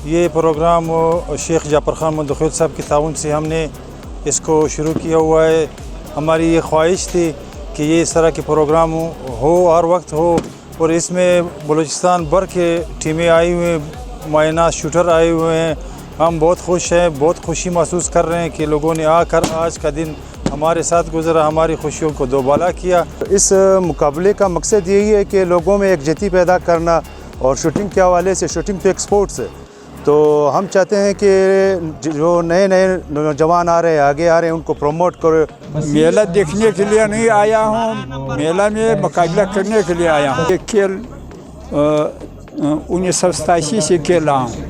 ये प्रोग्राम शेख जाफ़र खान मुंतखिल साहब की ताउन से हमने इसको शुरू किया हुआ है। हमारी ये ख्वाहिश थी कि ये इस तरह के प्रोग्राम हो हर वक्त हो, और इसमें बलूचिस्तान भर के टीमें आई हुई हैं, मायना शूटर आए हुए हैं। हम बहुत खुश हैं, बहुत खुशी महसूस कर रहे हैं कि लोगों ने आकर आज का दिन हमारे साथ गुजरा, हमारी खुशियों को दोबाला किया। इस मुकाबले का मकसद यही है कि लोगों में एकजुटी पैदा करना, और शूटिंग के हवाले से शूटिंग तो एक स्पोर्ट्स है, तो हम चाहते हैं कि जो नए नए नौजवान आ रहे हैं, आगे आ रहे हैं, उनको प्रमोट करो। मेला देखने के लिए नहीं आया हूँ, मेला में मुकाबला करने के लिए आया हूँ। ये खेल 1987 से खेला हूँ।